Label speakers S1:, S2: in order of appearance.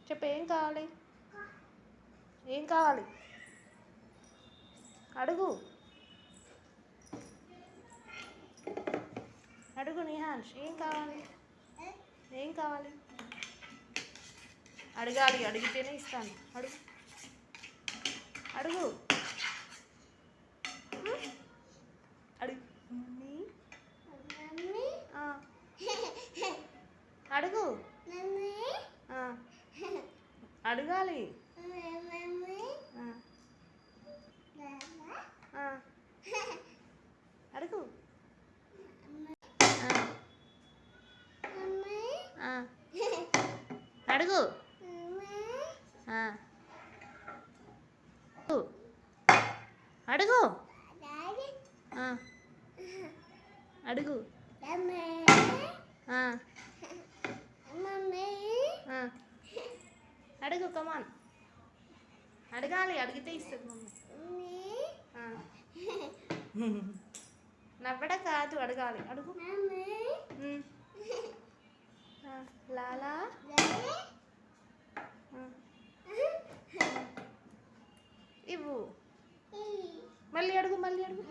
S1: చెప్పు ఏం కావాలి? ఏం కావాలి అడుగు. అడుగు నిహాన్ష్, ఏం కావాలి? ఏం కావాలి అడగాలి, అడిగితేనే ఇస్తాను. అడుగు అడుగు అడుగు అడుగు అడగాలి. అడుగు అడుగు అడుగు అడుగు అడుగు కమాన్, అడగాలి, అడిగితే ఇస్తుంది మమ్మీ. నవ్వడ కాదు, అడగాలి. అడుగు. లాలా ఇవ్వు. మళ్ళీ అడుగు, మళ్ళీ అడుగు.